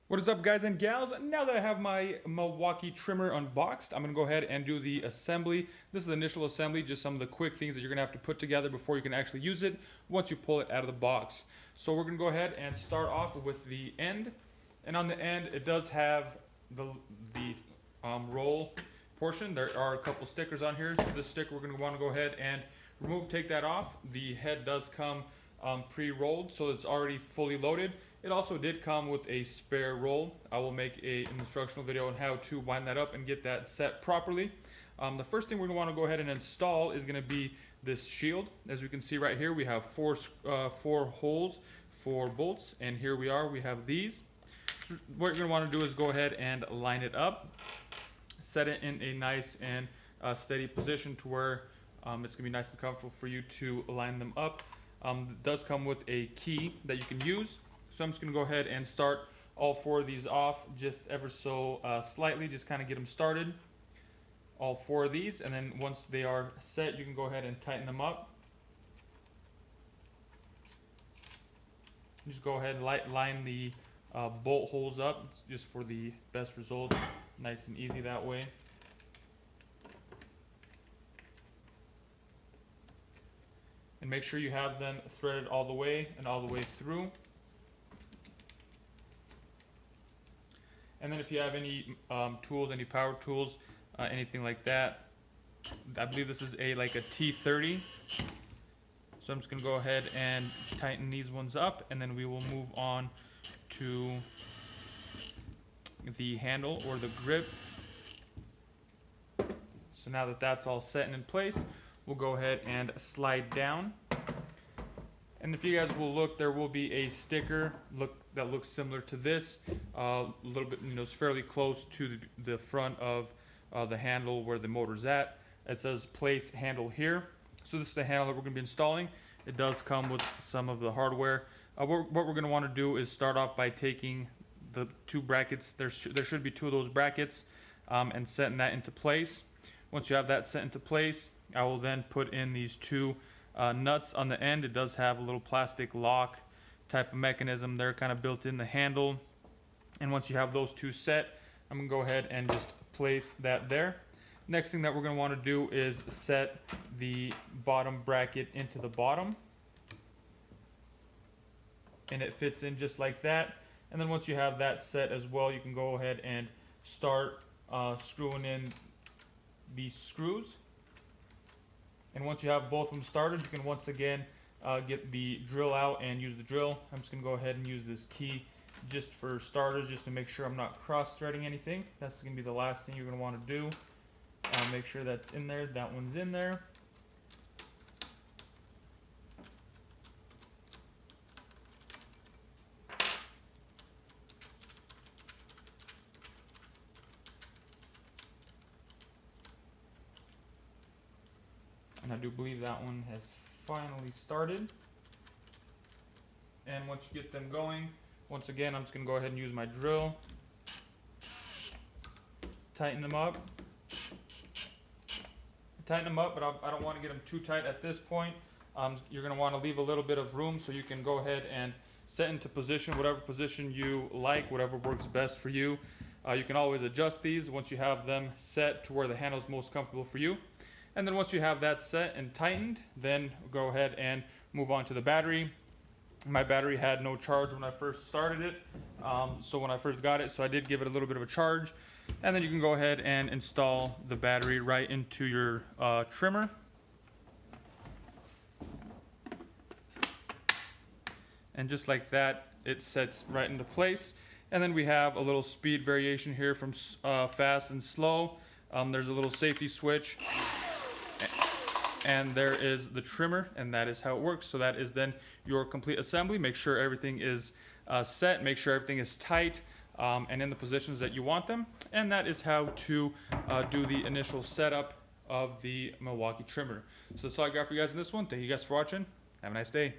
What is up, guys and gals? Now that I have my Milwaukee Trimmer unboxed, I'm going to go ahead and do the assembly. This is the initial assembly, just some of the quick things that you're going to have to put together before you can actually use it once you pull it out of the box. So we're going to go ahead and start off with the end. And on the end, it does have the roll portion. There are a couple stickers on here. So this sticker we're going to want to go ahead and remove, take that off. The head does come pre-rolled, so it's already fully loaded. It also did come with a spare roll. I will make an instructional video on how to wind that up and get that set properly. The first thing we're going to want to go ahead and install is going to be this shield. As you can see right here, we have four holes for bolts, and here we are, we have these. So what you're going to want to do is go ahead and line it up, set it in a nice and steady position to where it's going to be nice and comfortable for you to line them up. It does come with a key that you can use. So I'm just going to go ahead and start all four of these off just ever so slightly, just kind of get them started. All four of these, and then once they are set, you can go ahead and tighten them up. Just go ahead and line the bolt holes up just for the best results. Nice and easy that way. And make sure you have them threaded all the way and all the way through. And then if you have any tools, any power tools, anything like that, I believe this is like a T30. So I'm just going to go ahead and tighten these ones up, and then we will move on to the handle or the grip. So now that that's all set and in place, we'll go ahead and slide down. And if you guys will look, there will be a sticker that looks similar to this, a little bit, it's fairly close to the front of the handle where the motor's at. It says place handle here. So this is the handle that we're going to be installing. It does come with some of the hardware. What we're going to want to do is start off by taking the two brackets. There should be two of those brackets, and setting that into place. Once you have that set into place, I will then put in these two nuts on the end. It does have a little plastic lock type of mechanism there, kind of built in the handle. And once you have those two set, I'm going to go ahead and just place that there. Next thing that we're going to want to do is set the bottom bracket into the bottom. And it fits in just like that. And then once you have that set as well, you can go ahead and start screwing in these screws. And once you have both of them started, you can once again get the drill out and use the drill. I'm just going to go ahead and use this key just for starters, just to make sure I'm not cross-threading anything. That's going to be the last thing you're going to want to do. Make sure that's in there. That one's in there. And I do believe that one has finally started. And once you get them going, once again, I'm just going to go ahead and use my drill. Tighten them up. Tighten them up, but I don't want to get them too tight at this point. You're going to want to leave a little bit of room so you can go ahead and set into position, whatever position you like, whatever works best for you. You can always adjust these once you have them set to where the handle is most comfortable for you. And then once you have that set and tightened, then go ahead and move on to the battery. My battery had no charge when I first started it, so when I first got it, so I did give it a little bit of a charge. And then you can go ahead and install the battery right into your trimmer. And just like that, it sets right into place. And then we have a little speed variation here from fast and slow. There's a little safety switch. And there is the trimmer, and that is how it works. So that is then your complete assembly. Make sure everything is set, make sure everything is tight and in the positions that you want them. And that is how to do the initial setup of the Milwaukee Trimmer. So that's all I got for you guys in this one. Thank you guys for watching. Have a nice day.